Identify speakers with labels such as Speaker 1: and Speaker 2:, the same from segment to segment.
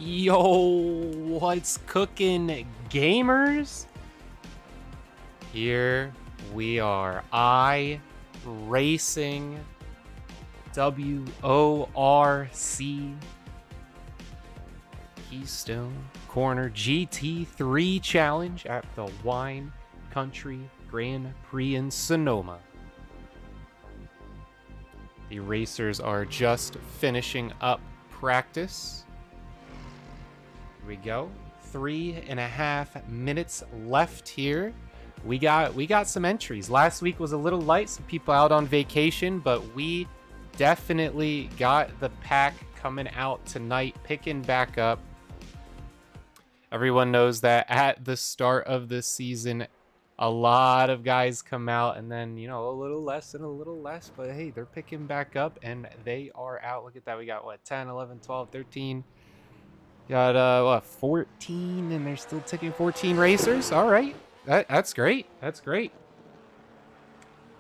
Speaker 1: Yo, what's cooking, gamers? Here we are. Racing WORC Keystone Corner GT3 Challenge at the Wine Country Grand Prix in Sonoma. The racers are just finishing up practice. Here we go. 3.5 minutes left here. We got some entries. Last week was a little light, some people out on vacation, but we definitely got the pack coming out tonight, picking back up. Everyone knows that at the start of the season, a lot of guys come out and then, you know, a little less and a little less, but hey, they're picking back up and they are out. Look at that. We got what, 10, 11, 12, 13. Got what, 14, and they're still taking 14 racers. All right. That's great. That's great.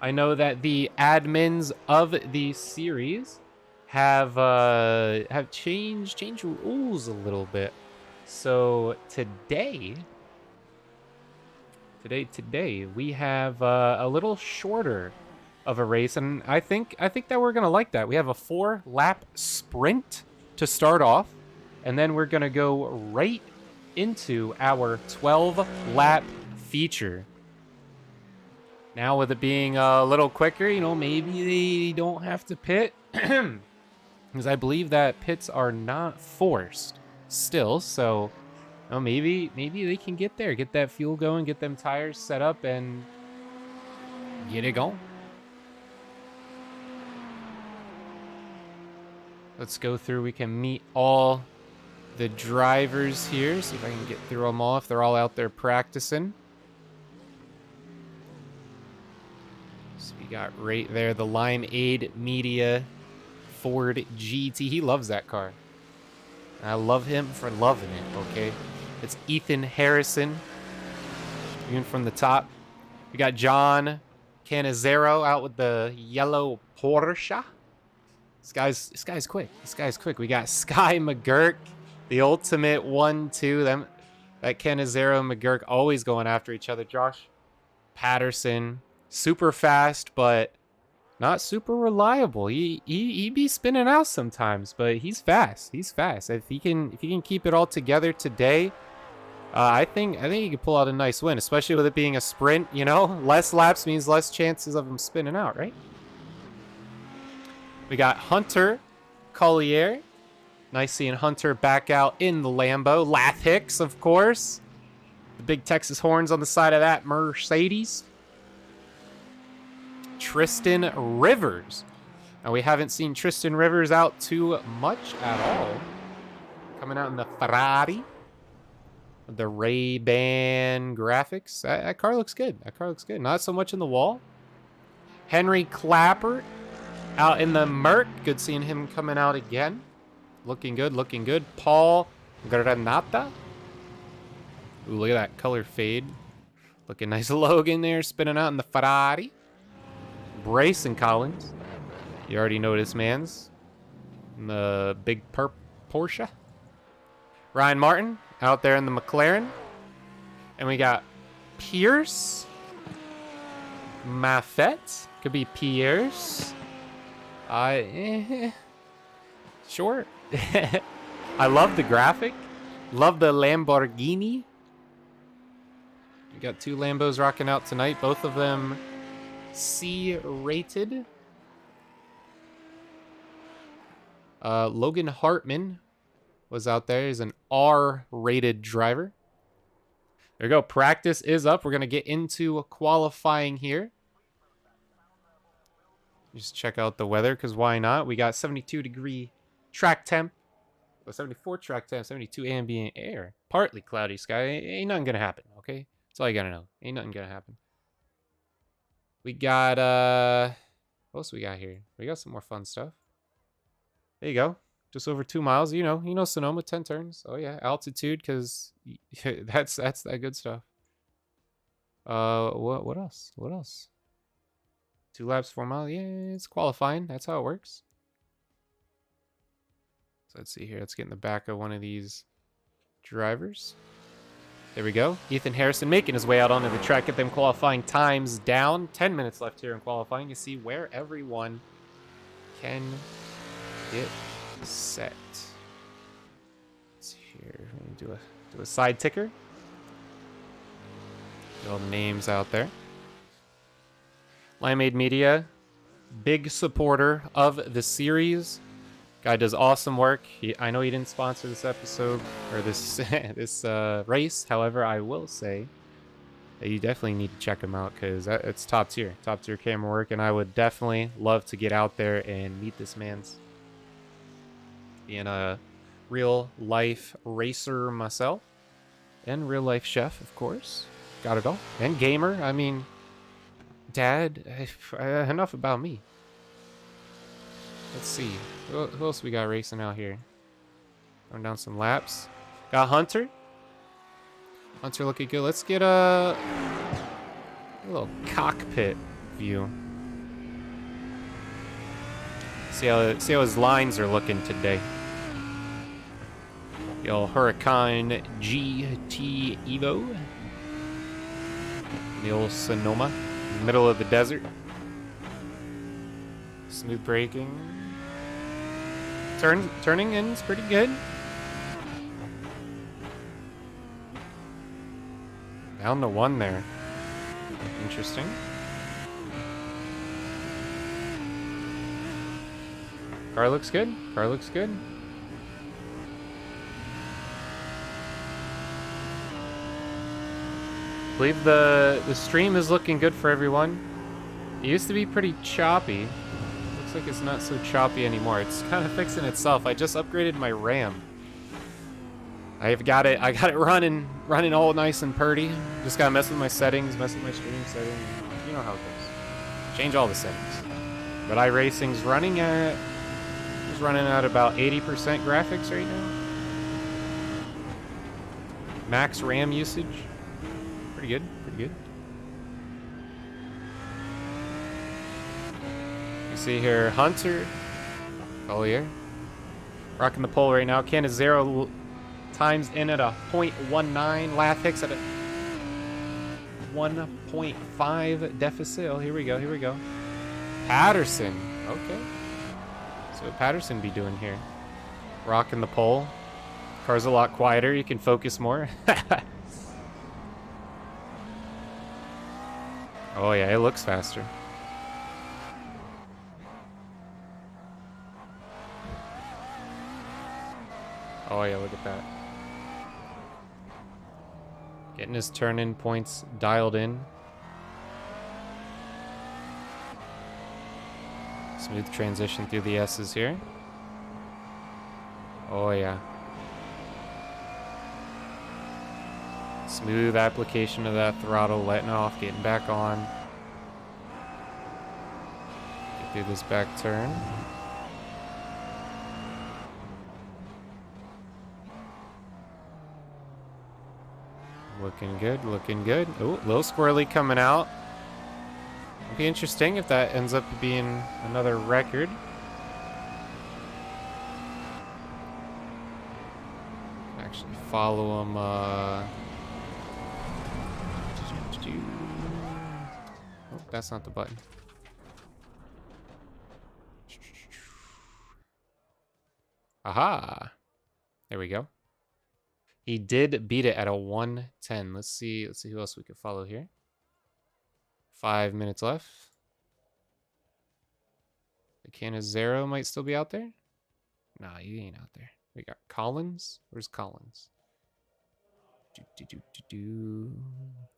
Speaker 1: I know that the admins of the series have changed rules a little bit. So today we have a little shorter of a race, and I think that we're gonna like that. We have a 4-lap sprint to start off, and then we're gonna go right into our 12-lap feature. Now with it being a little quicker, you know, maybe they don't have to pit, because I believe that pits are not forced still. So, you know, maybe they can get there, get that fuel going, get them tires set up, and get it going. Let's go through. We can meet all the drivers here. See if I can get through them all, if they're all out there practicing. So we got right there the Limeade Media Ford GT. He loves that car. I love him for loving it, okay? It's Ethan Harrison. Even from the top. We got John Canizero out with the yellow Porsche. This guy's quick. This guy's quick. We got Sky McGurk, the ultimate 1-2. That Canizero and McGurk always going after each other. Josh Patterson, super fast, but not super reliable. He be spinning out sometimes, but he's fast. He's fast. If he can keep it all together today, I think he could pull out a nice win, especially with it being a sprint. You know, less laps means less chances of him spinning out, right? We got Hunter Collier. Nice seeing Hunter back out in the Lambo. Lath Hicks, of course. The big Texas horns on the side of that Mercedes. Tristan Rivers. Now, we haven't seen Tristan Rivers out too much at all. Coming out in the Ferrari. With the Ray-Ban graphics. That car looks good. That car looks good. Not so much in the wall. Henry Clapper out in the Merc. Good seeing him coming out again. Looking good, looking good. Paul Granata. Ooh, look at that color fade. Looking nice. Logan there spinning out in the Ferrari. Brayson Collins. You already know this man's. In the big Porsche. Ryan Martin out there in the McLaren. And we got Pierce. Maffet. Could be Pierce. Sure. I love the graphic. Love the Lamborghini. We got 2 Lambos rocking out tonight. Both of them C-rated. Logan Hartman was out there. He's an R-rated driver. There we go. Practice is up. We're going to get into qualifying here. Just check out the weather, because why not? We got 72-degree track temp. 74 track temp, 72 ambient air. Partly cloudy sky. Ain't nothing going to happen, okay? That's all you got to know. Ain't nothing going to happen. We got, what else we got here? We got some more fun stuff. There you go. Just over 2 miles. You know Sonoma, 10 turns. Oh, yeah. Altitude, because that's that good stuff. What else? What else? 2 laps, 4 miles. Yeah, it's qualifying. That's how it works. So let's see here. Let's get in the back of one of these drivers. There we go. Ethan Harrison making his way out onto the track. Get them qualifying times down. 10 minutes left here in qualifying. You see where everyone can get set. Let's see here. Do a side ticker. Get all the names out there. Limeade Media, big supporter of the series. Guy does awesome work. I know he didn't sponsor this episode or this this race. However, I will say that you definitely need to check him out because it's top tier camera work, and I would definitely love to get out there and meet this man's. Being a real life racer myself, and real life chef, of course, got it all, and gamer. I mean, dad. Enough about me. Let's see. Who else we got racing out here? Going down some laps. Got Hunter. Hunter looking good. Let's get a little cockpit view. See how his lines are looking today. The old Huracan GT Evo. The old Sonoma. Middle of the desert. Smooth braking. Turning in is pretty good. Down to 1 there. Interesting. Car looks good. Car looks good. I believe the stream is looking good for everyone. It used to be pretty choppy. Looks like it's not so choppy anymore. It's kind of fixing itself. I just upgraded my RAM. I got it running all nice and purty. Just gotta mess with my settings, mess with my stream settings. You know how it goes. Change all the settings. But iRacing's running at about 80% graphics right now. Max RAM usage. Pretty good, pretty good. You see here, Hunter. Oh yeah. Rocking the pole right now. Can is 0 times in at a 0.19. Lath Hicks at a 1.5 deficit. Oh, here we go, here we go. Patterson. Okay. So what Patterson be doing here? Rocking the pole. Car's a lot quieter. You can focus more. Oh yeah, it looks faster. Oh yeah, look at that. Getting his turn-in points dialed in. Smooth transition through the S's here. Oh yeah. Smooth application of that throttle, letting off, getting back on. Get through this back turn. Looking good, looking good. Oh, little squirrely coming out. It'll be interesting if that ends up being another record. Actually follow him, oh, that's not the button. Aha! There we go. He did beat it at a 1:10. Let's see who else we could follow here. 5 minutes left. The Canizero might still be out there. Nah, he ain't out there. We got Collins. Where's Collins?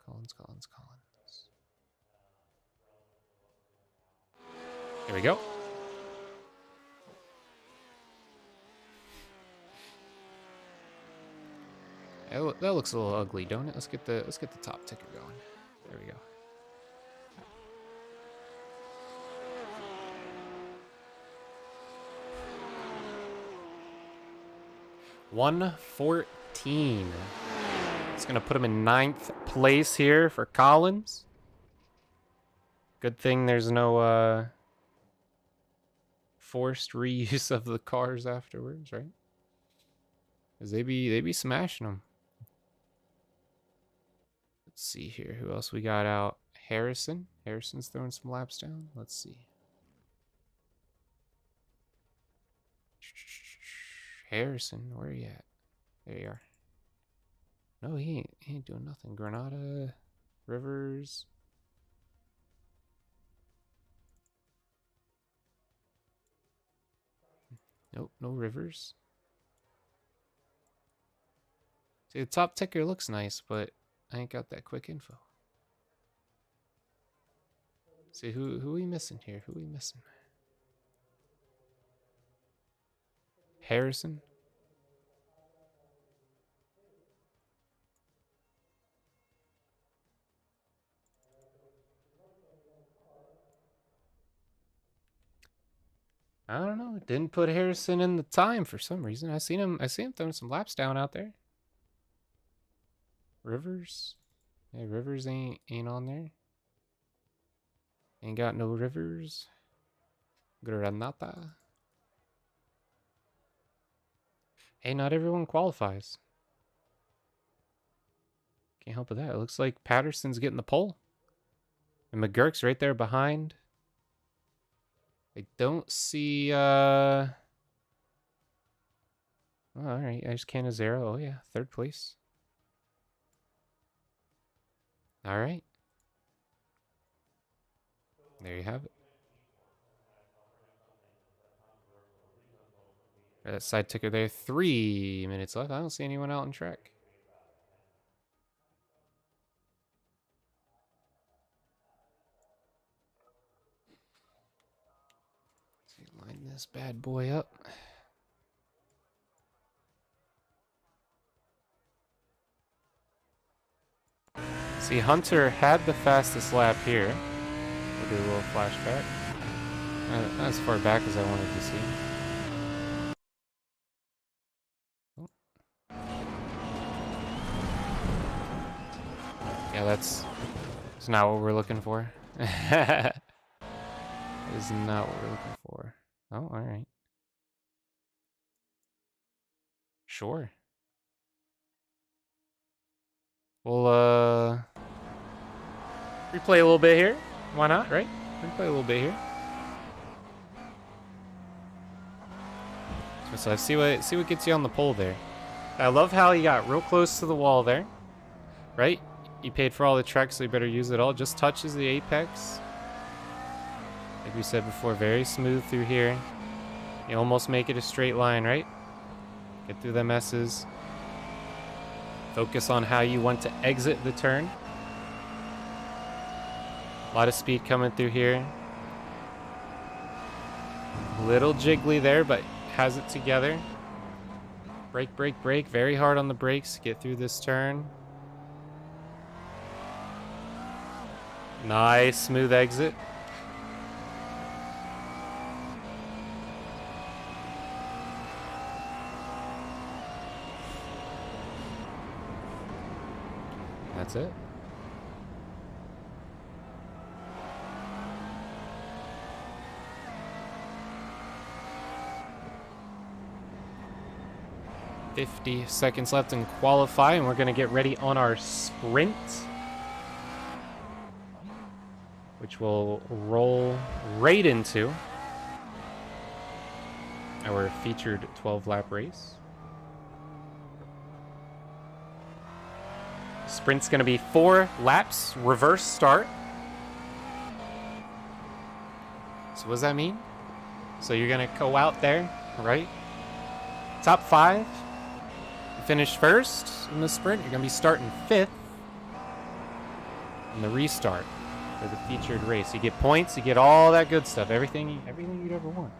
Speaker 1: Collins. There we go. That looks a little ugly, don't it? Let's get the top ticker going. There we go. $114. It's gonna put him in 9th place here for Collins. Good thing there's no forced reuse of the cars afterwards, right? Cause they be smashing them. Let's see here. Who else we got out? Harrison. Harrison's throwing some laps down. Let's see. Harrison, where are you at? There you are. No, he ain't doing nothing. Granada, Rivers. Nope, no Rivers. See, the top ticker looks nice, but I ain't got that quick info. See, who we missing here? Who we missing? Harrison? I don't know. Didn't put Harrison in the time for some reason. I seen him throwing some laps down out there. Rivers? Yeah, Rivers ain't on there. Ain't got no Rivers. Granata. Hey, not everyone qualifies. Can't help with that. It looks like Patterson's getting the pole. And McGurk's right there behind. I don't see, oh, alright, there's Canizero. Oh, yeah, third place. Alright. There you have it. That side ticker there. 3 minutes left. I don't see anyone out on track. Let's line this bad boy up. See, Hunter had the fastest lap here. We'll do a little flashback. Not as far back as I wanted to see. Oh. Yeah, that's not what we're looking for. That is not what we're looking for. Oh, alright. Sure. We'll, replay a little bit here. Why not, right? Replay a little bit here. So see what gets you on the pole there. I love how he got real close to the wall there. Right? You paid for all the tracks, so you better use it all. Just touches the apex. Like we said before, very smooth through here. You almost make it a straight line, right? Get through the messes. Focus on how you want to exit the turn. A lot of speed coming through here. Little jiggly there, but has it together. Brake, brake, brake. Very hard on the brakes to get through this turn. Nice, smooth exit. That's it. $50 seconds left in qualify, and we're going to get ready on our sprint, which will roll right into our featured 12-lap race. Sprint's going to be 4 laps, reverse start. So what does that mean? So you're going to go out there, right? Top 5. You finish first in the sprint. You're going to be starting 5th in the restart for the featured race. You get points. You get all that good stuff. Everything you'd ever want.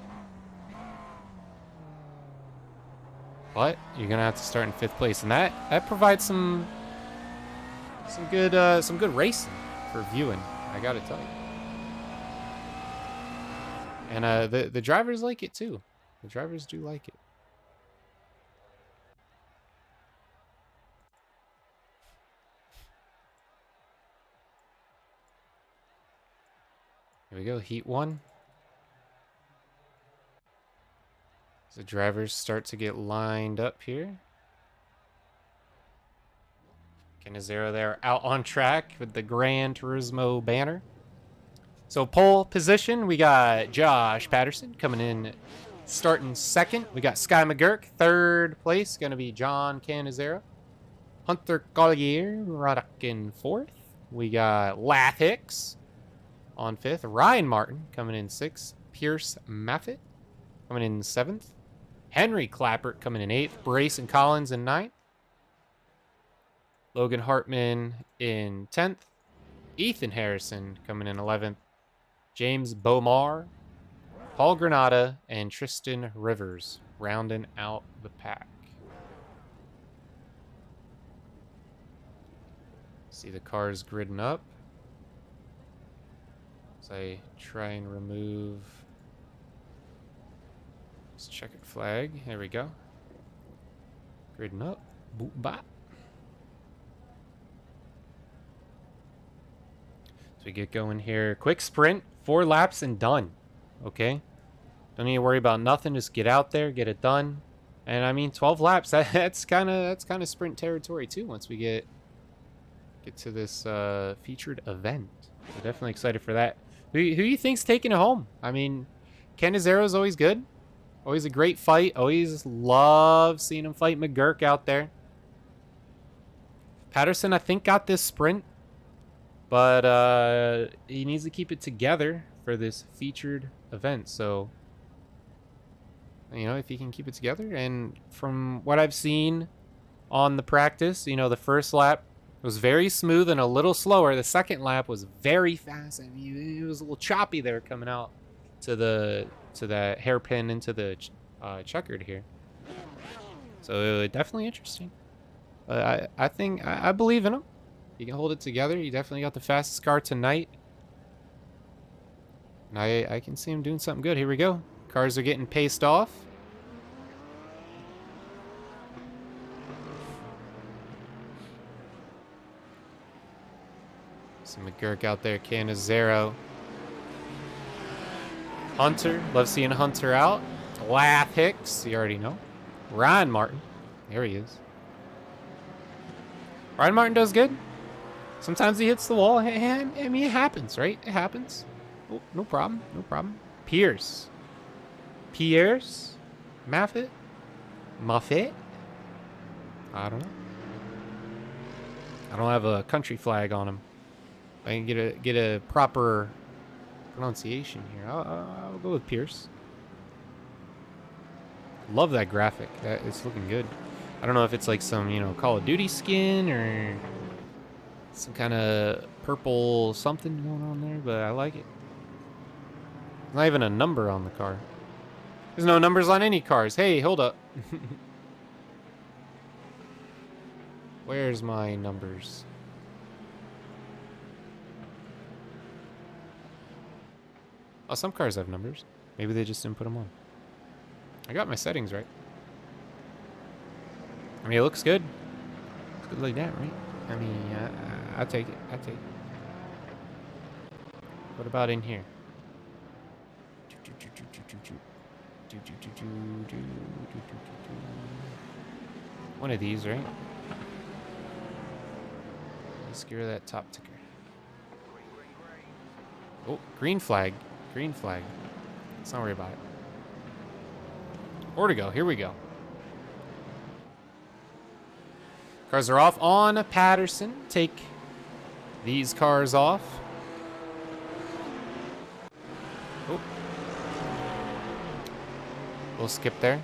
Speaker 1: But you're going to have to start in 5th place. And that provides some good racing for viewing, I gotta tell you. And the drivers like it too. The drivers do like it. Here we go, heat 1. As the drivers start to get lined up here. Canizero there out on track with the Gran Turismo banner. So pole position, we got Josh Patterson coming in starting second. We got Sky McGurk, third place, going to be John Canizero. Hunter Collier rocking fourth. We got Lath Hicks on fifth. Ryan Martin coming in sixth. Pierce Maffitt coming in seventh. Henry Clappert coming in eighth. Brayson Collins in ninth. Logan Hartman in 10th. Ethan Harrison coming in 11th. James Bomar, Paul Granada, and Tristan Rivers rounding out the pack. See the cars gridding up. As I try and remove this checkered flag. There we go. Gridding up. Boop bop. So we get going here. Quick sprint, 4 laps and done. Okay? Don't need to worry about nothing. Just get out there, get it done. And I mean 12 laps. That's kind of sprint territory too once we get to this featured event. So definitely excited for that. Who you think's taking it home? I mean, Canizaro's always good. Always a great fight. Always love seeing him fight McGurk out there. Patterson, I think, got this sprint. But he needs to keep it together for this featured event. So, you know, if he can keep it together. And from what I've seen on the practice, you know, the first lap was very smooth and a little slower. The second lap was very fast. I mean, it was a little choppy there coming out to that hairpin into the checkered here. So definitely interesting. I think I believe in him. He can hold it together. He definitely got the fastest car tonight. And I can see him doing something good. Here we go. Cars are getting paced off. Some McGurk out there. Canizero. Hunter. Love seeing Hunter out. Lath Hicks. You already know. Ryan Martin. There he is. Ryan Martin does good. Sometimes he hits the wall. I mean, it happens, right? It happens. Oh, no problem. No problem. Pierce. Maffitt? Muffet? I don't know. I don't have a country flag on him. I can get a proper pronunciation here. I'll go with Pierce. Love that graphic. It's looking good. I don't know if it's like some, you know, Call of Duty skin or some kind of purple something going on there, but I like it. There's not even a number on the car. There's no numbers on any cars. Hey, hold up. Where's my numbers? Oh, some cars have numbers. Maybe they just didn't put them on. I got my settings right. I mean, it looks good. It's good like that, right? I mean, I'll take it. I'll take it. What about in here? One of these, right? Let's get rid of that top ticker. Oh, green flag. Green flag. Let's not worry about it. Or to go. Here we go. Cars are off on Patterson. Take these cars off. Oh. We'll skip there.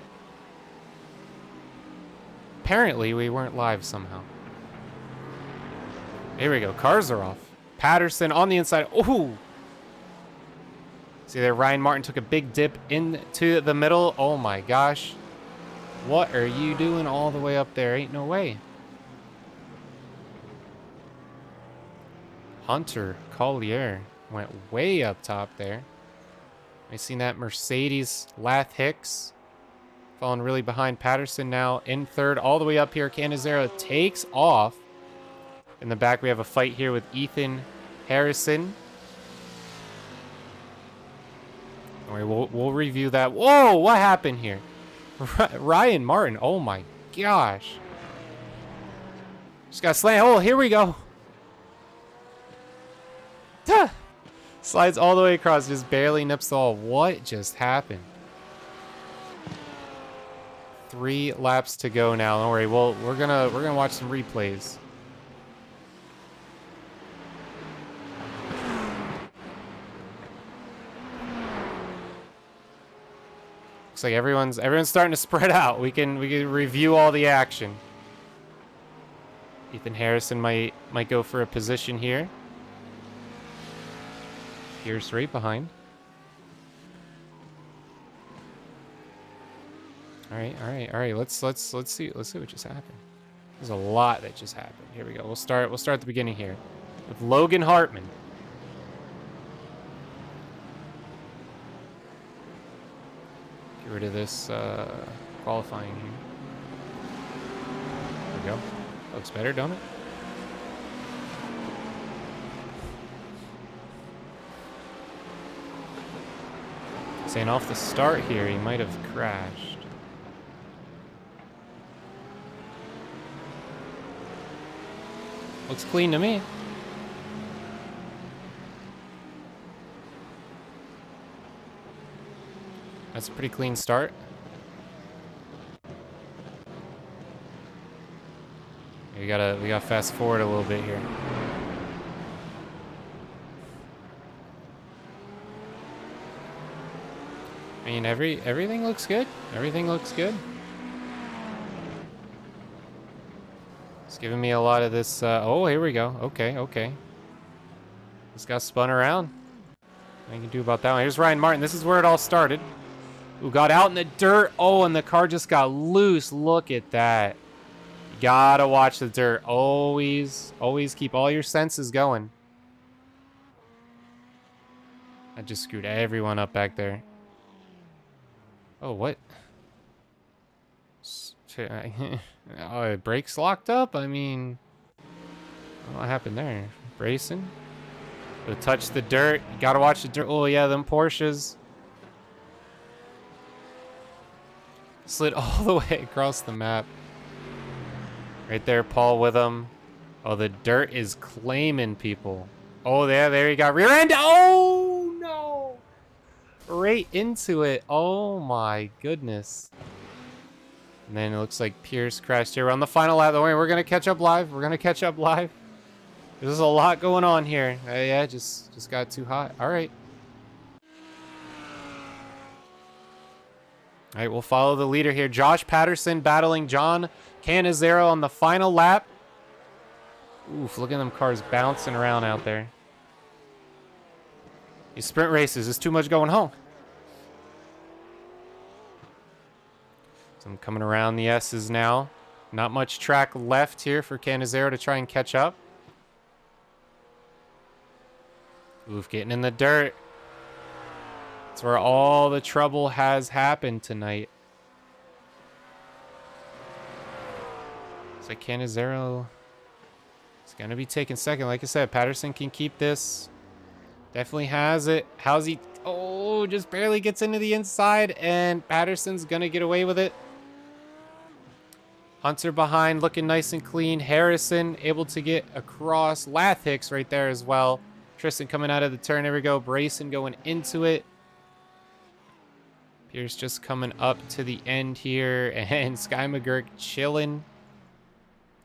Speaker 1: Apparently, we weren't live somehow. There we go. Cars are off. Patterson on the inside. Oh! See there, Ryan Martin took a big dip into the middle. Oh my gosh. What are you doing all the way up there? Ain't no way. Hunter Collier went way up top there. We've seen that Mercedes. Lath Hicks falling really behind Patterson now in third. All the way up here, Canizero takes off. In the back, we have a fight here with Ethan Harrison. All right, we'll review that. Whoa, what happened here? Ryan Martin, oh my gosh. Just got slammed. Oh, here we go. Duh. Slides all the way across, just barely nips the wall. What just happened? 3 laps to go now. Don't worry. Well, we're gonna watch some replays. Looks like everyone's starting to spread out. We can review all the action. Ethan Harrison might go for a position here. Pierce right behind. All right. Let's see what just happened. There's a lot that just happened. Here we go. We'll start at the beginning here with Logan Hartman. Get rid of this qualifying here. There we go. Looks better, don't it? Saying off the start here, he might have crashed. Looks clean to me. That's a pretty clean start. We gotta fast forward a little bit here. I mean, everything looks good. Everything looks good. It's giving me a lot of this. Oh, here we go. Okay. This got spun around. What you can do about that one? Here's Ryan Martin. This is where it all started. Who got out in the dirt. Oh, and the car just got loose. Look at that. You gotta watch the dirt. Always keep all your senses going. I just screwed everyone up back there. Oh, what? Oh, brakes locked up? I mean, what happened there? Bracing? To touch the dirt. You gotta watch the dirt. Oh, yeah, them Porsches. Slid all the way across the map. Right there, Paul with him. Oh, the dirt is claiming people. Oh, there he got rear end. Oh, no. Right into it. Oh, my goodness. And then it looks like Pierce crashed here. We're on the final lap. Don't worry, we're going to catch up live. There's a lot going on here. Yeah, just got too hot. All right. All right, we'll follow the leader here. Josh Patterson battling John Canizero on the final lap. Oof, look at them cars bouncing around out there. These sprint races, there's too much going home. So I'm coming around the S's now. Not much track left here for Canizero to try and catch up. Oof, getting in the dirt. That's where all the trouble has happened tonight. It's like Canizero is going to be taking second. Like I said, Patterson can keep this. Definitely has it. How's he? Oh, just barely gets into the inside, and Patterson's going to get away with it. Hunter behind, looking nice and clean. Harrison able to get across. Lath Hicks right there as well. Tristan coming out of the turn. There we go. Brayson going into it. Pierce just coming up to the end here. And Sky McGurk chilling.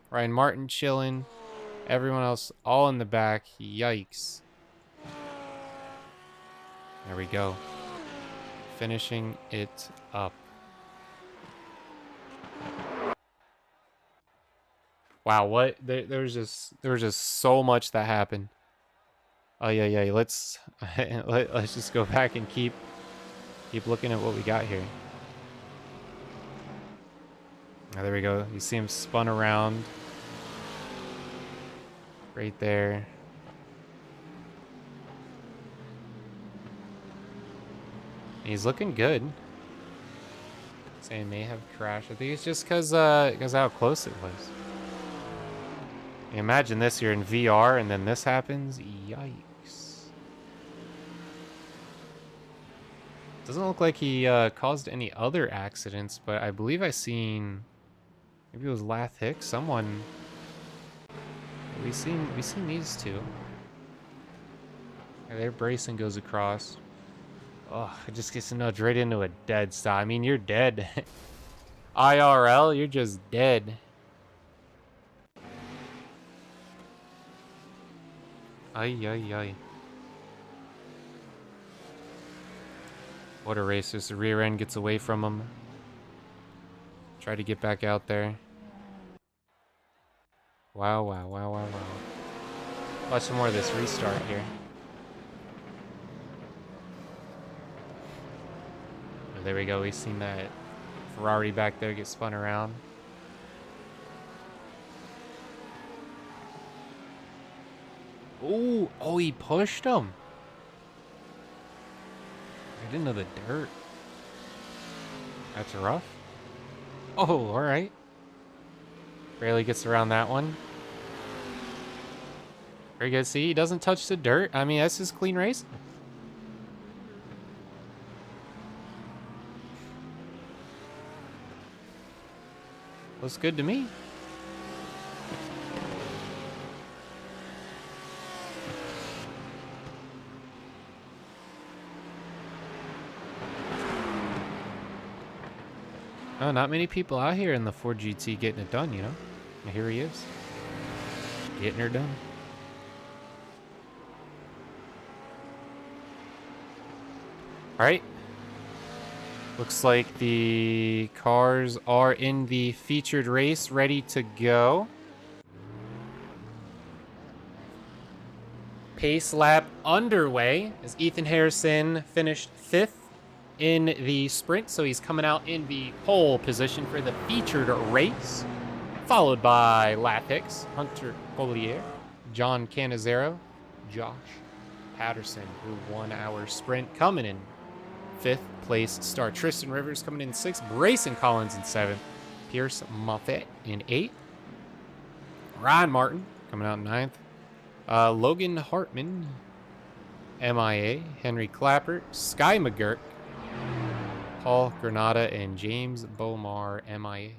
Speaker 1: Ryan Martin chilling. Everyone else all in the back. Yikes. There we go. Finishing it up. Wow, what? There was just so much that happened. Oh yeah. Let's just go back and keep looking at what we got here. Oh, there we go. You see him spun around right there. He's looking good. Saying may have crashed. I think it's just because how close it was. Imagine this, you're in VR and then this happens. Yikes. Doesn't look like he caused any other accidents, but I believe I seen, maybe it was Lath Hicks, someone We seen these two. Yeah, their bracing goes across. Oh, it just gets nudged right into a dead stop. I mean, you're dead. IRL, you're just dead. Ay, ay, ay. What a race. Just the rear end gets away from him. Try to get back out there. Wow, wow, wow, wow, wow. Watch some more of this restart here. Oh, there we go. We've seen that Ferrari back there get spun around. Ooh, oh, he pushed him. Right into the dirt. That's rough. Oh, all right. Barely gets around that one. Very good. See, he doesn't touch the dirt. I mean, that's just clean racing. Looks good to me. Oh, not many people out here in the Ford GT getting it done, you know? And here he is. Getting her done. All right. Looks like the cars are in the featured race, ready to go. Pace lap underway as Ethan Harrison finished 5th in the sprint, so he's coming out in the pole position for the featured race, followed by Lath Hicks, Hunter Collier, John Canizero, Josh Patterson, who won our sprint, coming in 5th place. Star Tristan Rivers coming in 6th, Brayson Collins in 7th, Pierce Moffett in 8th, Ryan Martin coming out in 9th, Logan Hartman, MIA, Henry Clapper, Sky McGurk, Paul Granada, and James Bomar, MIA.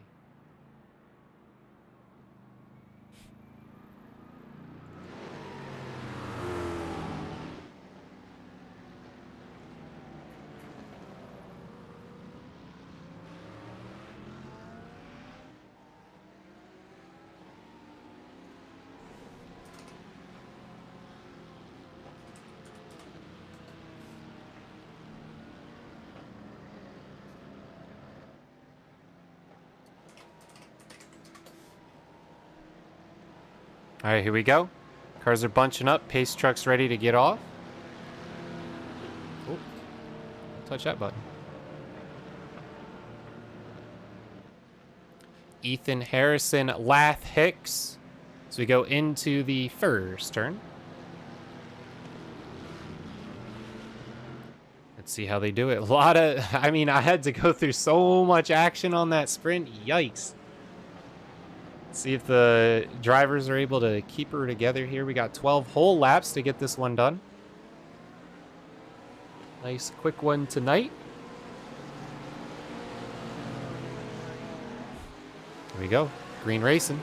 Speaker 1: All right, here we go. Cars are bunching up. Pace truck's ready to get off. Oh, touch that button. Ethan Harrison, Lath Hicks. So we go into the first turn. Let's see how they do it. A lot of, I mean, I had to go through so much action on that sprint. Yikes. See if the drivers are able to keep her together here. We got 12 whole laps to get this one done. Nice quick one tonight. Here we go. Green racing.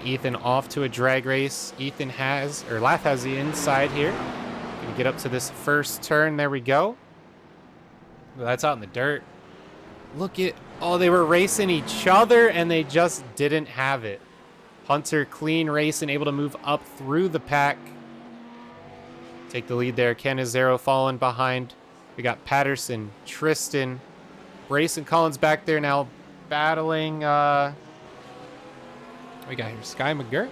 Speaker 1: Ethan off to a drag race. Ethan has, or Lath has the inside here. Gonna get up to this first turn. There we go. Well, that's out in the dirt. Look at, oh, they were racing each other and they just didn't have it. Hunter clean racing, able to move up through the pack. Take the lead there. Canizero falling behind. We got Patterson, Tristan, Brayson Collins back there now battling. We got here Sky McGurk.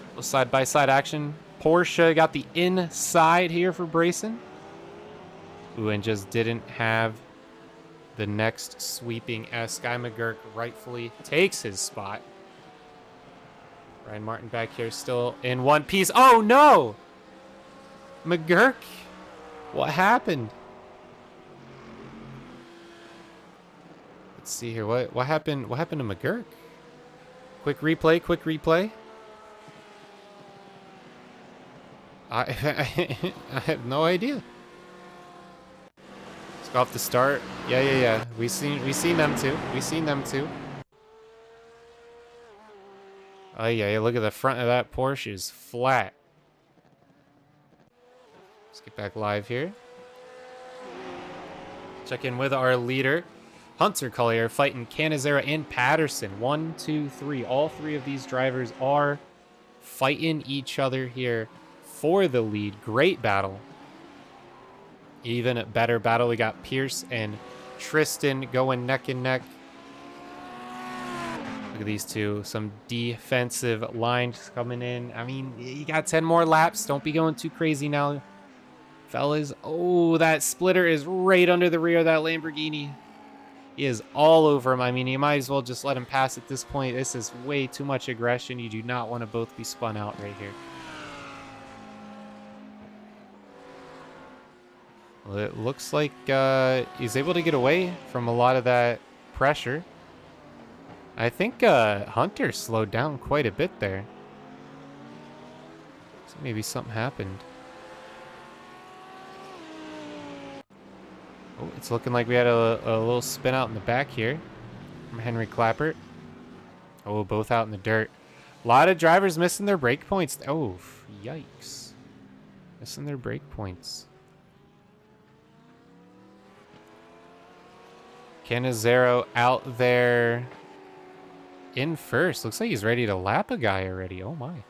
Speaker 1: Little side-by-side action. Porsche got the inside here for Brayson. Ooh, and just didn't have the next sweeping as Sky McGurk rightfully takes his spot. Ryan Martin back here still in one piece. Oh, no! McGurk? What happened? Let's see here. What happened? What happened to McGurk? Quick replay, quick replay. I have no idea. Let's go off the start. Yeah. We seen them too. We seen them too. Oh yeah, look at the front of that Porsche is flat. Let's get back live here. Check in with our leader. Hunter Collier fighting Canizera and Patterson. 1, 2, 3. All three of these drivers are fighting each other here for the lead. Great battle. Even a better battle. We got Pierce and Tristan going neck and neck. Look at these two. Some defensive lines coming in. I mean, you got 10 more laps. Don't be going too crazy now, fellas. Oh, that splitter is right under the rear of that Lamborghini. He is all over him. I mean, you might as well just let him pass at this point. This is way too much aggression. You do not want to both be spun out right here. Well, it looks like he's able to get away from a lot of that pressure. I think Hunter slowed down quite a bit there. So maybe something happened. Oh, it's looking like we had a little spin out in the back here from Henry Clappert. Oh, both out in the dirt. A lot of drivers missing their brake points. Oh, yikes. Missing their brake points. Canizero out there in first. Looks like he's ready to lap a guy already. Oh, my.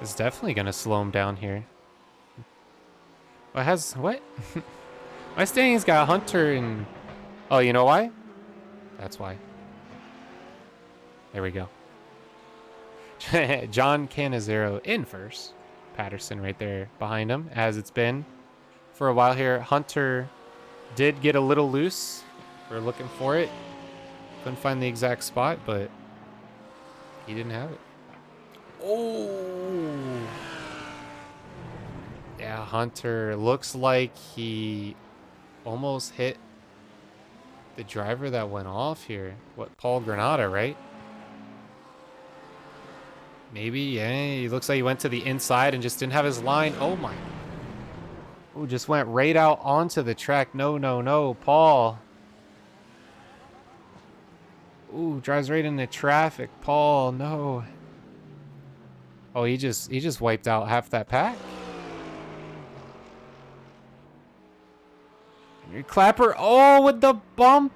Speaker 1: It's definitely going to slow him down here. What? My standings got Hunter and... Oh, you know why? That's why. There we go. John Canizero in first. Patterson right there behind him, as it's been for a while here. Hunter did get a little loose. We're looking for it. Couldn't find the exact spot, but he didn't have it. Oh! Yeah, Hunter looks like he almost hit the driver that went off here. What, Paul Granada, right? Maybe, yeah. He looks like he went to the inside and just didn't have his line. Oh, my. Oh, just went right out onto the track. No, no, no. Paul. Ooh, drives right into traffic. Paul, no. Oh, he just wiped out half that pack. Clapper, oh, with the bump.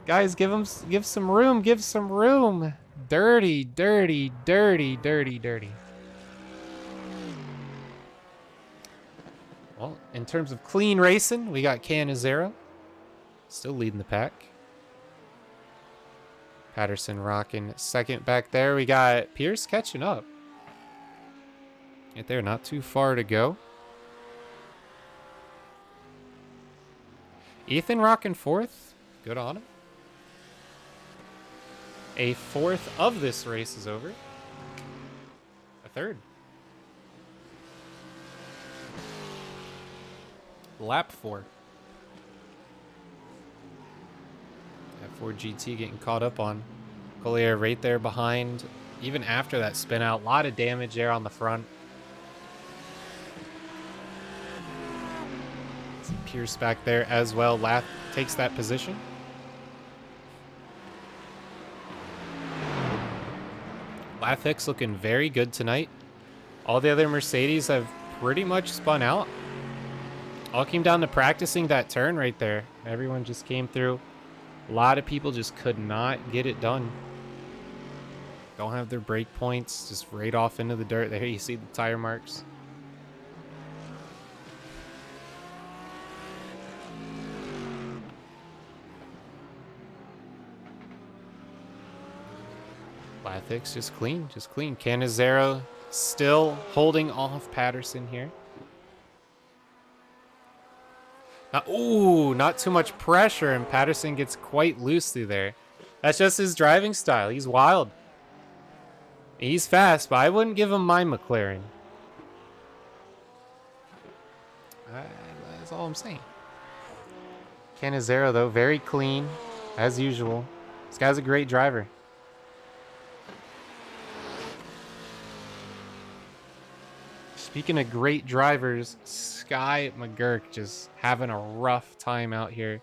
Speaker 1: Guys, give some room, give some room. Dirty, dirty, dirty, dirty, dirty. Well, in terms of clean racing, we got Canizero still leading the pack. Patterson rocking second back there. We got Pierce catching up. Right there, not too far to go. Ethan rocking fourth. Good on him. A fourth of this race is over. A third. Lap 4. That Ford GT getting caught up on. Collier right there behind. Even after that spin out. A lot of damage there on the front. Pierce back there as well. Lath takes that position. Lathix looking very good tonight. All the other Mercedes have pretty much spun out. All came down to practicing that turn right there. Everyone just came through. A lot of people just could not get it done. Don't have their brake points. Just right off into the dirt. There you see the tire marks. Lathix just clean, just clean. Canizero still holding off Patterson here. Ooh, not too much pressure, and Patterson gets quite loose through there. That's just his driving style. He's wild. He's fast, but I wouldn't give him my McLaren. That's all I'm saying. Canizero, though, very clean, as usual. This guy's a great driver. Speaking of great drivers, Sky McGurk just having a rough time out here.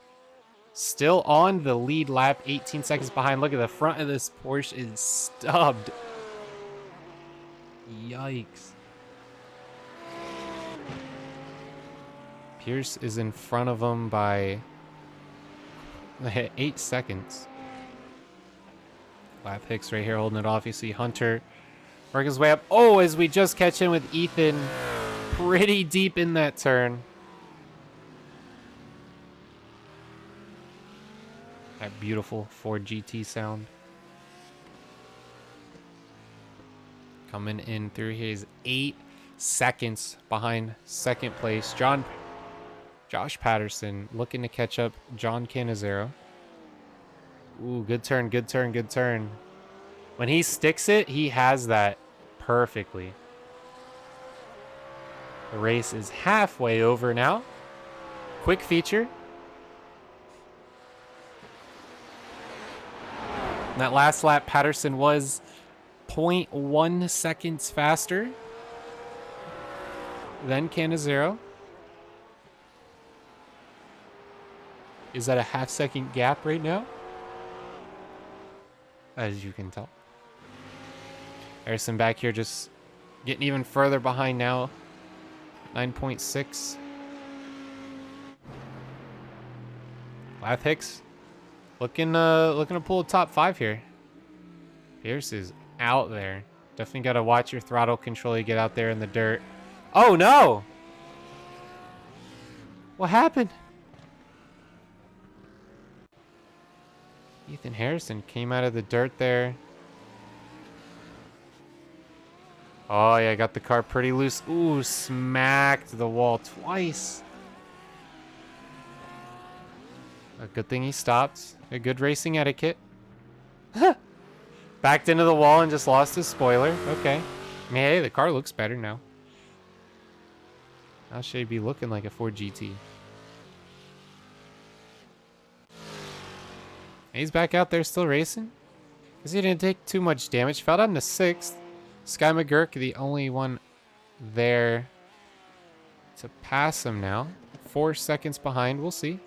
Speaker 1: Still on the lead lap, 18 seconds behind. Look at the front of this Porsche is stubbed. Yikes. Pierce is in front of him by 8 seconds. Lap Hicks right here holding it off. You see Hunter work his way up. Oh, as we just catch in with Ethan pretty deep in that turn. That beautiful Ford GT sound. Coming in through here is 8 seconds behind second place. Josh Patterson looking to catch up John Cannizzaro. Ooh, good turn, good turn, good turn. When he sticks it, he has that perfectly. The race is halfway over now. Quick feature. In that last lap, Patterson was 0.1 seconds faster than Cannizzaro. Is that a half-second gap right now? As you can tell. Harrison back here just getting even further behind now. 9.6. Lath Hicks looking to pull a top 5 here. Pierce is out there. Definitely got to watch your throttle control. You get out there in the dirt. Oh no! What happened? Ethan Harrison came out of the dirt there. Oh yeah, got the car pretty loose. Ooh, smacked the wall twice. A good thing he stopped. A good racing etiquette. Backed into the wall and just lost his spoiler. Okay. I mean, hey, the car looks better now. Now should be looking like a Ford GT. He's back out there still racing. Because he didn't take too much damage. Fell down to 6th. Sky McGurk, the only one there to pass him now. 4 seconds behind. We'll see.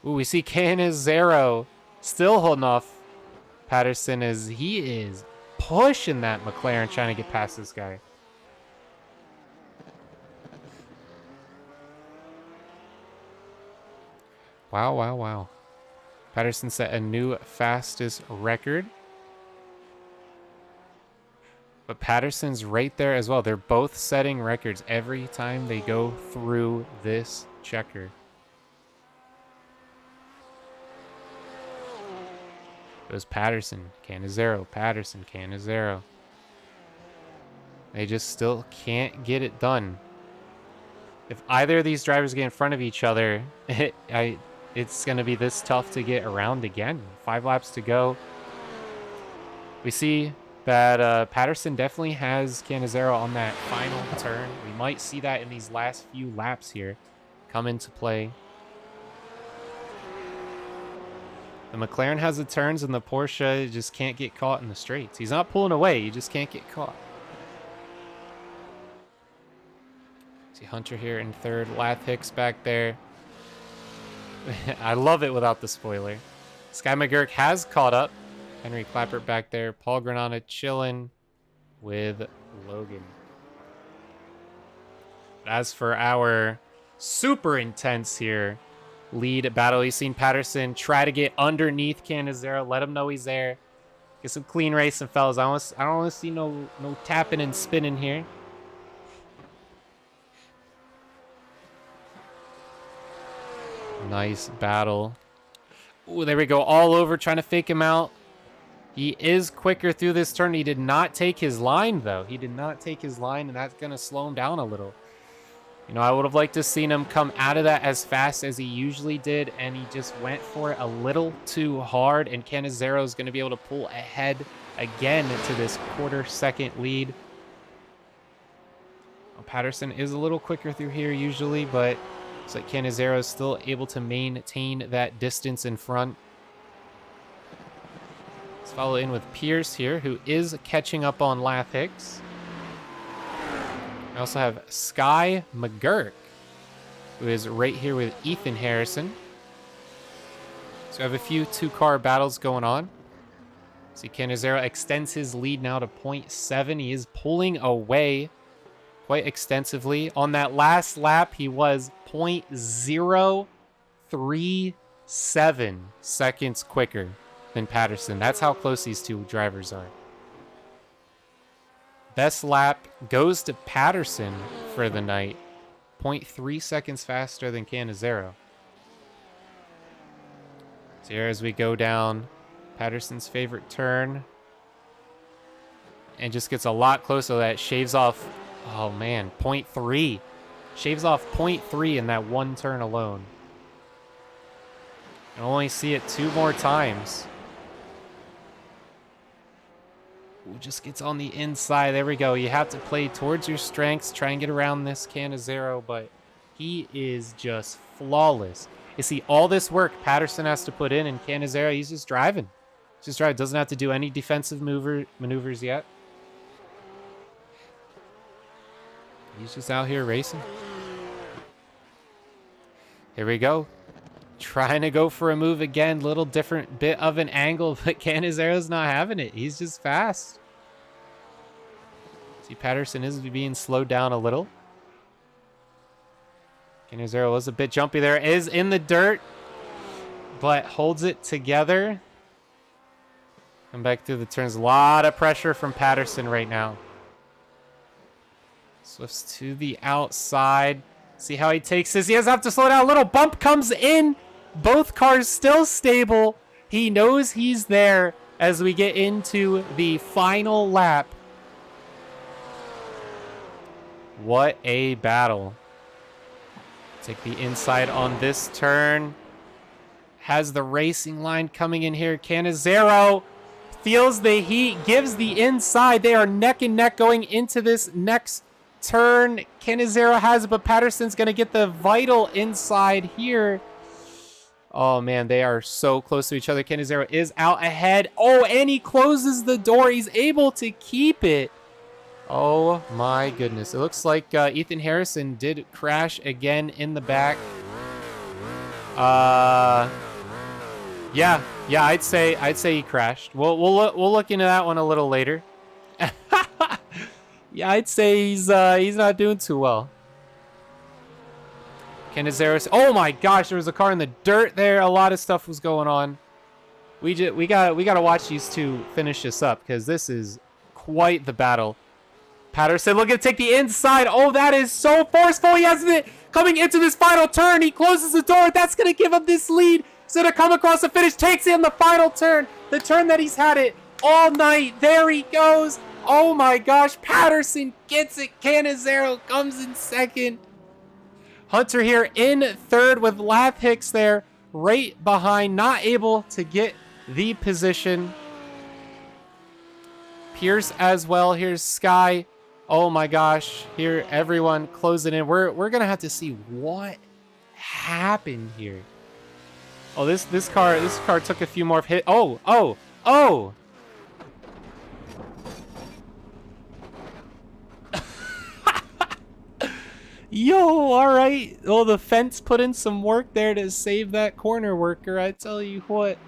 Speaker 1: Ooh, we see Cannizzaro still holding off Patterson as he is pushing that McLaren trying to get past this guy. Wow, wow, wow. Patterson set a new fastest record. But Patterson's right there as well. They're both setting records every time they go through this checker. It was Patterson, Cannizzaro, Patterson, Cannizzaro. They just still can't get it done. If either of these drivers get in front of each other, it's going to be this tough to get around again. 5 laps to go. We see that Patterson definitely has Cannizzaro on that final turn. We might see that in these last few laps here come into play. The McLaren has the turns and the Porsche just can't get caught in the straights. He's not pulling away, he just can't get caught. See Hunter here in 3rd, Lath Hicks back there. I love it without the spoiler. Sky McGurk has caught up. Henry Clappert back there. Paul Granada chilling with Logan. As for our super intense here lead battle, you've seen Patterson try to get underneath Cannizzaro, let him know he's there. Get some clean racing, fellas. I don't want to see no tapping and spinning here. Nice battle. Ooh, there we go. All over, trying to fake him out. He is quicker through this turn. He did not take his line, though. He did not take his line, and that's going to slow him down a little. You know, I would have liked to seen him come out of that as fast as he usually did, and he just went for it a little too hard, and Cannizzaro is going to be able to pull ahead again into this quarter-second lead. Well, Patterson is a little quicker through here usually, but looks like Cannizzaro is still able to maintain that distance in front. Let's follow in with Pierce here, who is catching up on Lath Hicks. I also have Sky McGurk, who is right here with Ethan Harrison. So we have a few two-car battles going on. See, Canizero extends his lead now to 0.7. He is pulling away quite extensively. On that last lap, he was 0.037 seconds quicker than Patterson. That's how close these two drivers are. Best lap goes to Patterson for the night. 0.3 seconds faster than Canizero. So here as we go down Patterson's favorite turn. And just gets a lot closer to that. Shaves off, oh man, 0.3. Shaves off 0.3 in that one turn alone. I only see it 2 more times. Ooh, just gets on the inside. There we go. You have to play towards your strengths. Try and get around this Canizero, but he is just flawless. You see, all this work Patterson has to put in, and Canizero, he's just driving. He's just driving. Doesn't have to do any defensive maneuvers yet. He's just out here racing. Here we go. Trying to go for a move again. Little different bit of an angle, but Canizero's not having it. He's just fast. See, Patterson is being slowed down a little. Canizero was a bit jumpy there. Is in the dirt, but holds it together. Come back through the turns. A lot of pressure from Patterson right now. Swifts to the outside. See how he takes this. He doesn't have to slow down. A little bump comes in. Both cars still stable. He knows he's there as we get into the final lap. What a battle. Take the inside on this turn. Has the racing line coming in here. Canizero feels the heat, gives the inside. They are neck and neck going into this next turn. Canizero has it, but Patterson's going to get the vital inside here. Oh, man, they are so close to each other. Canizero is out ahead. Oh, and he closes the door. He's able to keep it. Oh, my goodness. It looks like Ethan Harrison did crash again in the back. Yeah, I'd say he crashed. We'll look into that one a little later. Yeah, I'd say he's not doing too well. Canizero. Oh my gosh, there was a car in the dirt there. A lot of stuff was going on. We gotta watch these two finish this up because this is quite the battle. Patterson looking to take the inside. Oh, that is so forceful. He has it coming into this final turn. He closes the door. That's gonna give him this lead. He's gonna come across the finish. Takes it in the final turn. The turn that he's had it all night. There he goes. Oh my gosh, Patterson gets it. Canizero comes in second. Hunter here in third with Lath Hicks there right behind, not able to get the position. Pierce as well. Here's Sky. Oh my gosh, here everyone closing in. We're gonna have to see what happened here. Oh, this car took a few more hits. Oh. Yo, all right. Well, the fence put in some work there to save that corner worker. I tell you what.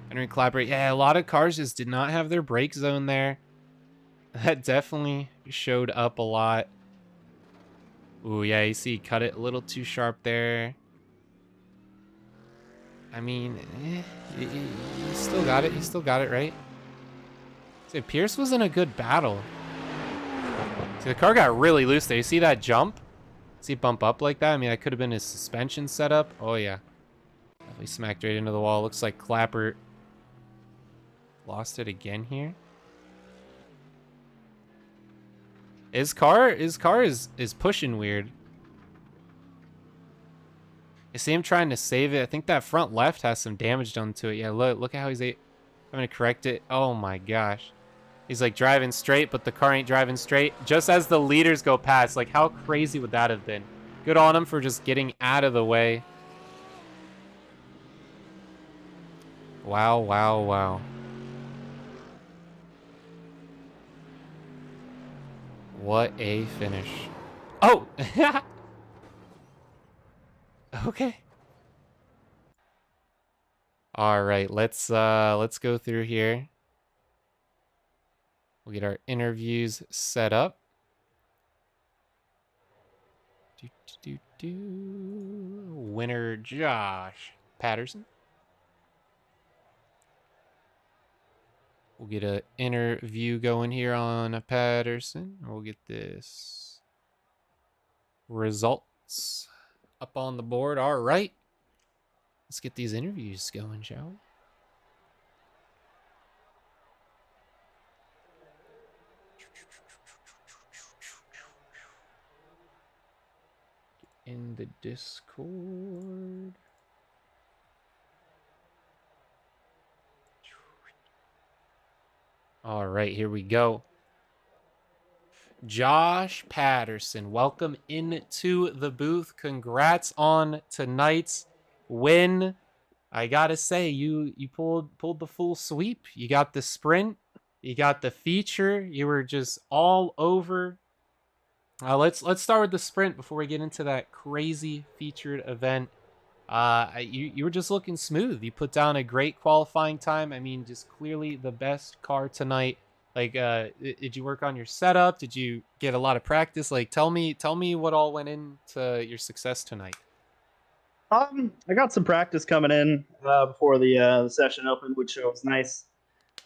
Speaker 1: Henry collaborate. Yeah, a lot of cars just did not have their brake zone there. That definitely showed up a lot. Ooh, yeah, you see, cut it a little too sharp there. I mean, he still got it. He still got it, right? So Pierce was in a good battle. See, the car got really loose there. You see that jump? See it bump up like that? I mean, that could have been his suspension setup. Oh, yeah. Definitely smacked right into the wall. Looks like Clapper lost it again here. His car is pushing weird. You see him trying to save it. I think that front left has some damage done to it. Yeah, look at how he's having to correct it. Oh, my gosh. He's like driving straight, but the car ain't driving straight. Just as the leaders go past, like how crazy would that have been? Good on him for just getting out of the way. Wow, wow, wow. What a finish. Oh! Okay. All right, let's go through here. We'll get our interviews set up. Winner Josh Patterson. We'll get an interview going here on Patterson. We'll get this results up on the board. All right. Let's get these interviews going, shall we? In the Discord. All right, here we go. Josh Patterson, welcome into the booth. Congrats on tonight's win. I gotta say, you pulled the full sweep. You got the sprint, you got the feature. You were just all over. Let's start with the sprint before we get into that crazy featured event. You were just looking smooth. You put down a great qualifying time. I mean, just clearly the best car tonight. Like, did you work on your setup? Did you get a lot of practice? Like, tell me what all went into your success tonight.
Speaker 2: I got some practice coming in before the session opened, which was nice.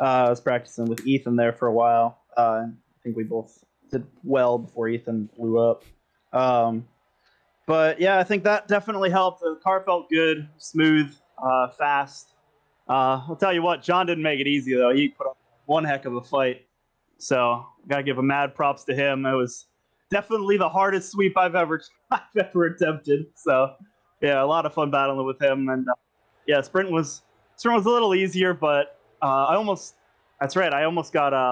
Speaker 2: I was practicing with Ethan there for a while. I think we both did well before Ethan blew up. But yeah, I think that definitely helped. The car felt good, smooth, fast. I'll tell you what, John didn't make it easy though. He put up one heck of a fight. So gotta give a mad props to him. It was definitely the hardest sweep I've ever attempted. So yeah, a lot of fun battling with him. And yeah, sprint was a little easier, but I almost got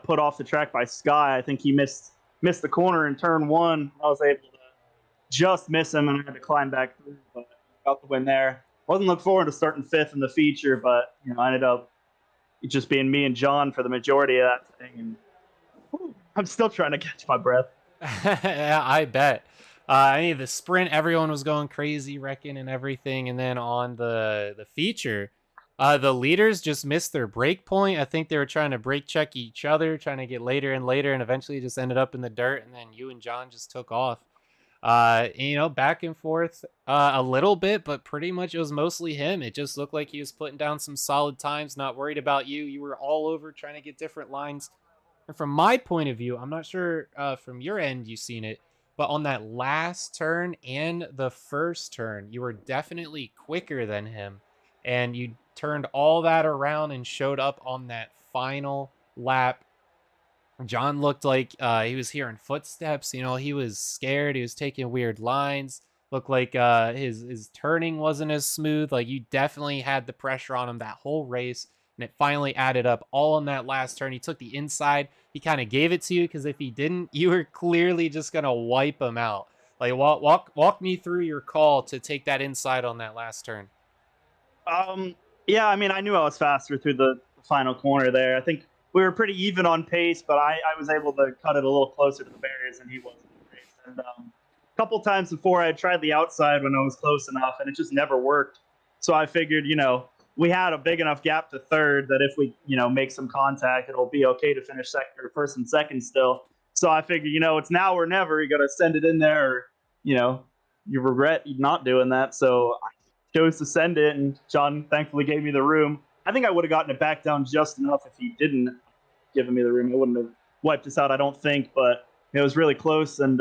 Speaker 2: put off the track by Sky. I think he missed the corner in turn one. I was able to just miss him, and I had to climb back through, but got the win there. Wasn't looking forward to starting fifth in the feature, but I ended up just being me and John for the majority of that thing, and I'm still trying to catch my breath.
Speaker 1: Yeah, I bet. I mean, the sprint, everyone was going crazy, wrecking and everything, and then on the feature, the leaders just missed their break point. I think they were trying to brake check each other, trying to get later and later, and eventually just ended up in the dirt. And then you and John just took off. Back and forth a little bit, but pretty much it was mostly him. It just looked like he was putting down some solid times, not worried about you. You were all over trying to get different lines. And from my point of view, I'm not sure from your end you've seen it, but on that last turn and the first turn, you were definitely quicker than him. And you turned all that around and showed up on that final lap. John looked like he was hearing footsteps. He was scared. He was taking weird lines. Looked like his turning wasn't as smooth. Like, you definitely had the pressure on him that whole race, and it finally added up all in that last turn. He took the inside. He kind of gave it to you because if he didn't, you were clearly just gonna wipe him out. Like, walk me through your call to take that inside on that last turn.
Speaker 2: Yeah, I mean, I knew I was faster through the final corner there. I think we were pretty even on pace, but I was able to cut it a little closer to the barriers than he was in the race. And a couple times before, I had tried the outside when I was close enough, and it just never worked. So I figured, we had a big enough gap to third that if we, make some contact, it'll be okay to finish first and second still. So I figured, it's now or never. You got to send it in there, or, you regret not doing that. So I chose to send it, and John thankfully gave me the room. I think I would have gotten it back down just enough if he didn't give me the room. I wouldn't have wiped us out, I don't think, but it was really close, and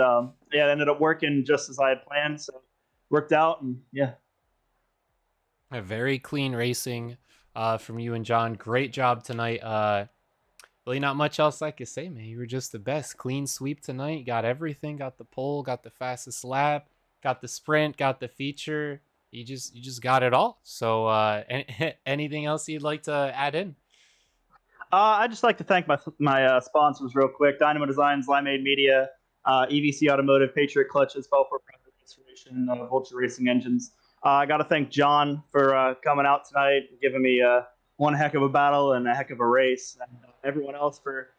Speaker 2: it ended up working just as I had planned, so worked out, and yeah.
Speaker 1: A very clean racing from you and John. Great job tonight. Really not much else I could say, man. You were just the best. Clean sweep tonight. Got everything. Got the pole. Got the fastest lap. Got the sprint. Got the feature. You just got it all. So anything else you'd like to add in?
Speaker 2: I'd just like to thank my sponsors real quick: Dynamo Designs, Limeade Media, EVC Automotive, Patriot Clutches, Belfort Restoration, Vulture Racing Engines. I got to thank John for coming out tonight, giving me one heck of a battle and a heck of a race, and everyone else for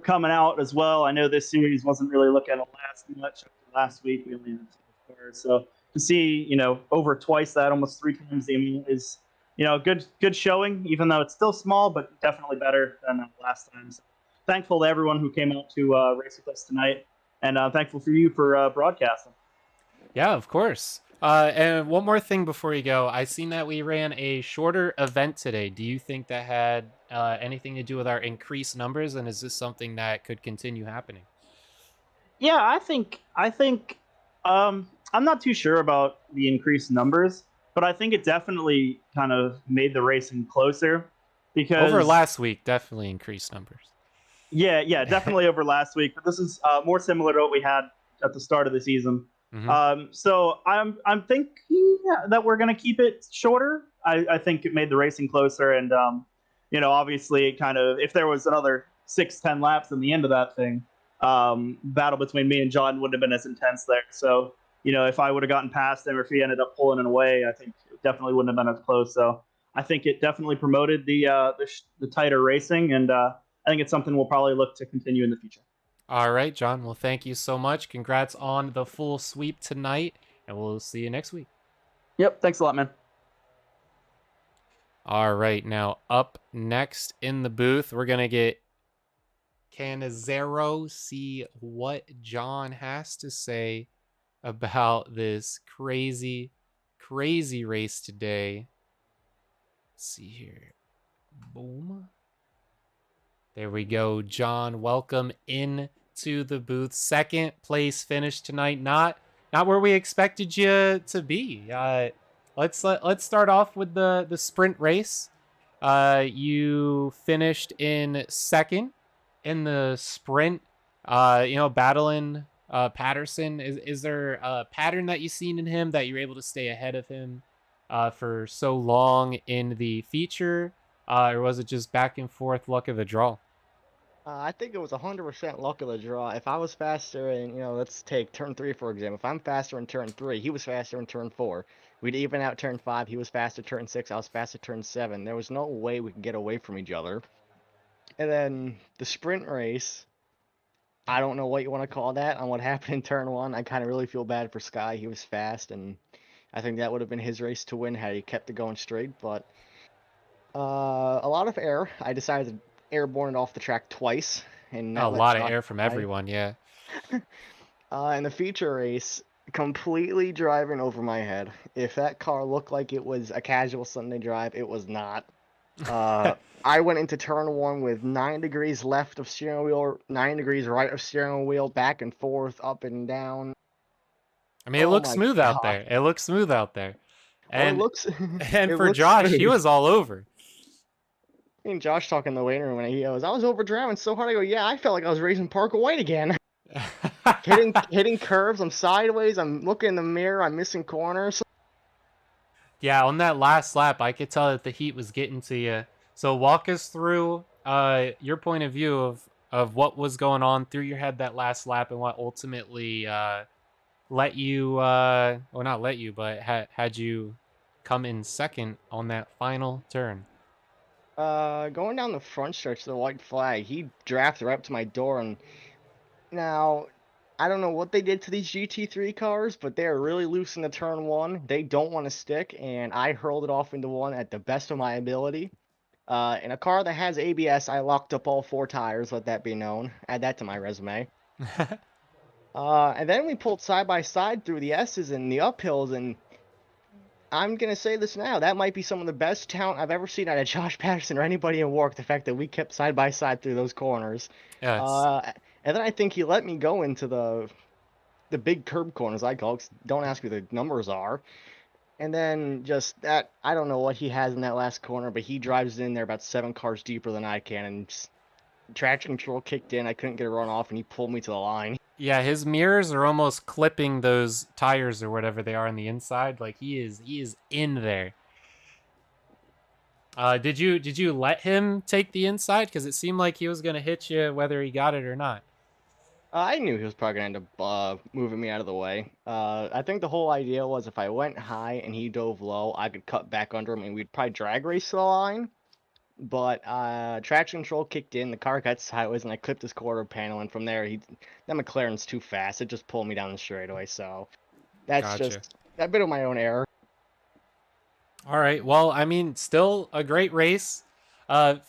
Speaker 2: coming out as well. I know this series wasn't really looking to last much after last week. We only had 2 cars, so to see, over twice that, almost three times the amount is, good showing, even though it's still small, but definitely better than last time. So thankful to everyone who came out to race with us tonight, and thankful for you for broadcasting.
Speaker 1: Yeah, of course. And one more thing before you go, I seen that we ran a shorter event today. Do you think that had anything to do with our increased numbers, and is this something that could continue happening?
Speaker 2: Yeah, I think I'm not too sure about the increased numbers, but I think it definitely kind of made the racing closer
Speaker 1: Over
Speaker 2: because
Speaker 1: last week, definitely increased numbers.
Speaker 2: yeah, definitely over last week. But this is more similar to what we had at the start of the season.
Speaker 1: Hmm.
Speaker 2: So I'm thinking that we're going to keep it shorter. I think it made the racing closer, and obviously, it kind of if there was another 6-10 laps in the end of that thing, battle between me and John wouldn't have been as intense there. So if I would have gotten past him, or if he ended up pulling it away, I think it definitely wouldn't have been as close. So I think it definitely promoted the tighter racing, and I think it's something we'll probably look to continue in the future.
Speaker 1: All right, John. Well, thank you so much. Congrats on the full sweep tonight, and we'll see you next week.
Speaker 2: Yep. Thanks a lot, man.
Speaker 1: All right, now up next in the booth, we're gonna get Canizero, see what John has to say about this crazy, crazy race today. Let's see here. Boom. There we go, John. Welcome in to the booth. Second place finish tonight. Not where we expected you to be. Let's start off with the sprint race. You finished in second in the sprint. Battling Patterson. Is there a pattern that you've seen in him that you're able to stay ahead of him for so long in the feature? Or was it just back and forth luck of the draw?
Speaker 3: I think it was 100% luck of the draw. If I was faster in, let's take turn 3 for example. If I'm faster in turn 3, he was faster in turn 4. We'd even out turn 5. He was faster turn 6. I was faster turn 7. There was no way we could get away from each other. And then the sprint race, I don't know what you want to call that on what happened in turn 1. I kind of really feel bad for Sky. He was fast, and I think that would have been his race to win had he kept it going straight. But a lot of air. I decided to airborne it off the track twice, and
Speaker 1: A
Speaker 3: that let
Speaker 1: lot of
Speaker 3: Josh
Speaker 1: air from
Speaker 3: by.
Speaker 1: everyone, yeah.
Speaker 3: In the feature race, completely driving over my head. If that car looked like it was a casual Sunday drive, it was not. I went into turn 1 with 9 degrees left of steering wheel, 9 degrees right of steering wheel, back and forth, up and down.
Speaker 1: I mean, it
Speaker 3: Oh
Speaker 1: looks
Speaker 3: my
Speaker 1: smooth out
Speaker 3: god.
Speaker 1: there. It looks smooth out there.
Speaker 3: Oh, it
Speaker 1: And
Speaker 3: looks
Speaker 1: and
Speaker 3: it
Speaker 1: for
Speaker 3: looks
Speaker 1: Josh, he
Speaker 3: smooth.
Speaker 1: was all over.
Speaker 3: Me and Josh talking in the waiting room, and he goes, "I was over driving so hard." I go, "Yeah, I felt like I was racing Parker White again." hitting curves. I'm sideways. I'm looking in the mirror. I'm missing corners.
Speaker 1: Yeah, on that last lap, I could tell that the heat was getting to you. So walk us through your point of view of what was going on through your head that last lap and what ultimately let you well, not let you, but had you come in second on that final turn.
Speaker 3: Going down the front stretch of the white flag, he drafted right up to my door, and now I don't know what they did to these GT3 cars, but they're really loose in the turn 1. They don't want to stick, and I hurled it off into one at the best of my ability. In a car that has ABS, I locked up all 4 tires, let that be known. Add that to my resume. And then we pulled side by side through the S's and the uphills, and I'm gonna say this now, that might be some of the best talent I've ever seen out of Josh Patterson or anybody in WORC, the fact that we kept side by side through those corners.
Speaker 1: Yes.
Speaker 3: And then I think he let me go into the big curb corners, I call it. Don't ask me the numbers are. And then just that, I don't know what he has in that last corner, but he drives in there about 7 cars deeper than I can, and just, traction control kicked in. I couldn't get a run off, and he pulled me to the line.
Speaker 1: Yeah, his mirrors are almost clipping those tires or whatever they are on the inside. Like he is in there. Did you let him take the inside? Because it seemed like he was gonna hit you whether he got it or not.
Speaker 3: I knew he was probably going to end up moving me out of the way. I think the whole idea was if I went high and he dove low, I could cut back under him and we'd probably drag race to the line. But traction control kicked in, the car got sideways, and I clipped his quarter panel. And from there, that McLaren's too fast. It just pulled me down the straightaway. So that's
Speaker 1: Gotcha.
Speaker 3: just a bit of my own error.
Speaker 1: All right. Well, I mean, still a great race.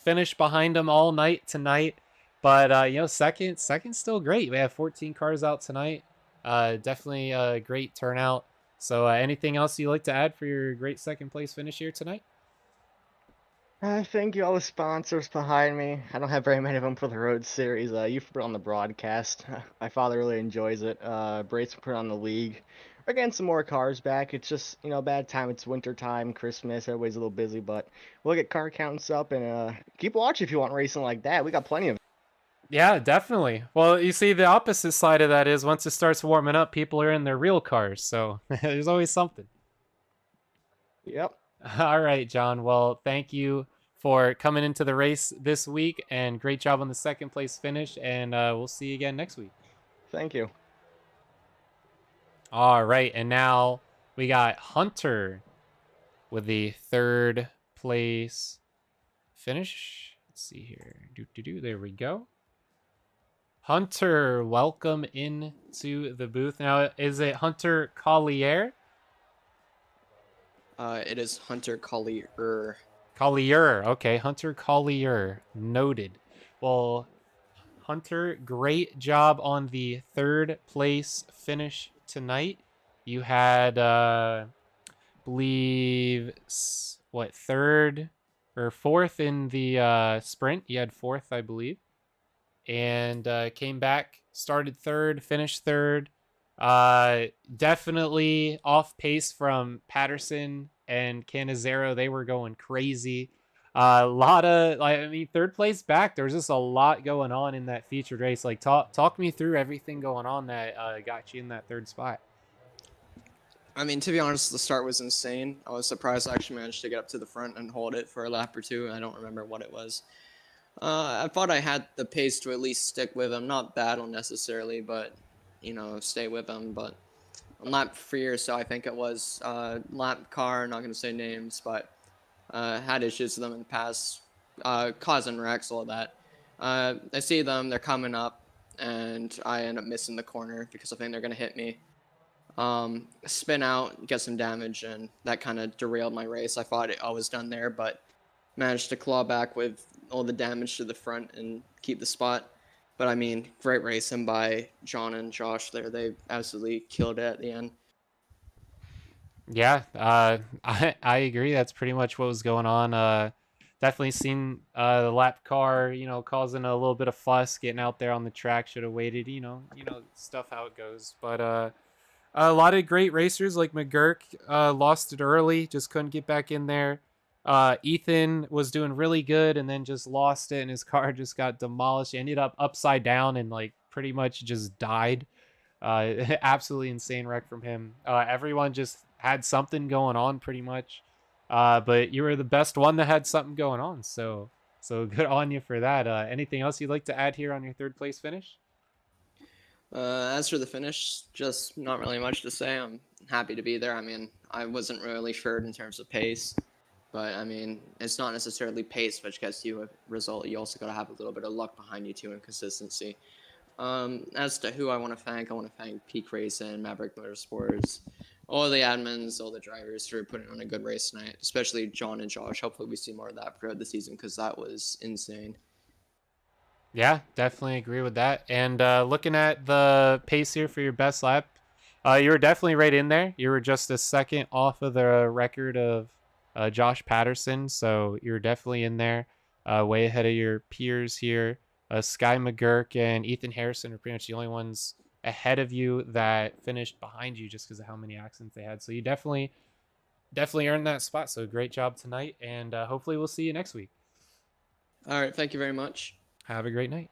Speaker 1: Finished behind them all night tonight, but second still great. We have 14 cars out tonight. Definitely a great turnout. So, anything else you'd like to add for your great second place finish here tonight?
Speaker 3: Thank you all the sponsors behind me. I don't have very many of them for the road series. You've put on the broadcast. My father really enjoys it. Brace put on the league. We're getting some more cars back. It's just, a bad time. It's winter time, Christmas. Everybody's a little busy, but we'll get car counts up and keep watching if you want racing like that. We got plenty of it.
Speaker 1: Yeah, definitely. Well, you see, the opposite side of that is once it starts warming up, people are in their real cars. So there's always something.
Speaker 3: Yep.
Speaker 1: All right, John. Well, thank you for coming into the race this week, and great job on the second place finish. And we'll see you again next week.
Speaker 3: Thank you.
Speaker 1: All right, and now we got Hunter with the third place finish. Let's see here. There we go. Hunter, welcome into the booth. Now, is it Hunter Collier?
Speaker 4: It is Hunter Collier.
Speaker 1: Collier. Okay, Hunter Collier. Noted. Well, Hunter, great job on the third place finish tonight. You had, believe, third or fourth in the sprint. You had fourth, I believe. And came back, started third, finished third. Definitely off pace from Patterson and Canizero. They were going crazy. A lot of, third place back. There was just a lot going on in that featured race. Like, talk me through everything going on that got you in that third spot.
Speaker 4: I mean, to be honest, the start was insane. I was surprised I actually managed to get up to the front and hold it for a lap or two. I don't remember what it was. I thought I had the pace to at least stick with him. Not battle necessarily, but, stay with him. But on lap 3 or so, I think it was, lap car, not going to say names, but had issues with them in the past, causing wrecks, all that. I see them, they're coming up, and I end up missing the corner because I think they're going to hit me. Spin out, get some damage, and that kind of derailed my race. I thought I was done there, but managed to claw back with all the damage to the front and keep the spot. But I mean, great racing by John and Josh there. They absolutely killed it at the end.
Speaker 1: Yeah, I agree. That's pretty much what was going on. Definitely seen the lap car, causing a little bit of fuss, getting out there on the track. Should have waited, stuff how it goes. But a lot of great racers like McGurk lost it early, just couldn't get back in there. Ethan was doing really good and then just lost it, and his car just got demolished. He ended up upside down and pretty much just died. Absolutely insane wreck from him. Everyone just had something going on pretty much. But you were the best one that had something going on. So good on you for that. Anything else you'd like to add here on your third place finish?
Speaker 4: As for the finish, just not really much to say. I'm happy to be there. I mean, I wasn't really sure in terms of pace. But, I mean, it's not necessarily pace which gets you a result. You also got to have a little bit of luck behind you, too, and consistency. As to who I want to thank Peak Racing, Maverick Motorsports, all the admins, all the drivers for putting on a good race tonight, especially John and Josh. Hopefully we see more of that throughout the season because that was insane.
Speaker 1: Yeah, definitely agree with that. And looking at the pace here for your best lap, you were definitely right in there. You were just a second off of the record of Josh Patterson, so you're definitely in there, way ahead of your peers here. Sky McGurk and Ethan Harrison are pretty much the only ones ahead of you that finished behind you just because of how many accidents they had. So you definitely earned that spot. So great job tonight, and hopefully we'll see you next week.
Speaker 4: All right, thank you very much.
Speaker 1: Have a great night.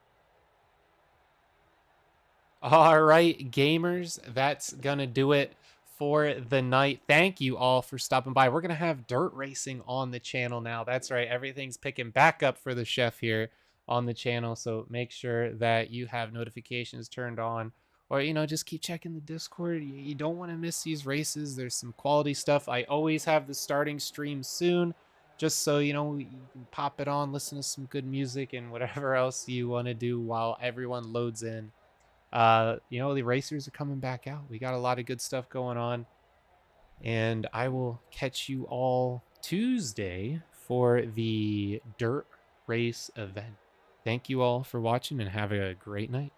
Speaker 1: All right, gamers, that's gonna do it for the night. Thank you all for stopping by. We're gonna have dirt racing on the channel now. That's right, everything's picking back up for the chef here on the channel, so make sure that you have notifications turned on, or just keep checking the Discord. You don't want to miss these races. There's some quality stuff. I always have the starting stream soon, just so you can pop it on, listen to some good music and whatever else you want to do while everyone loads in. The racers are coming back out. We got a lot of good stuff going on. And I will catch you all Tuesday for the dirt race event. Thank you all for watching and have a great night.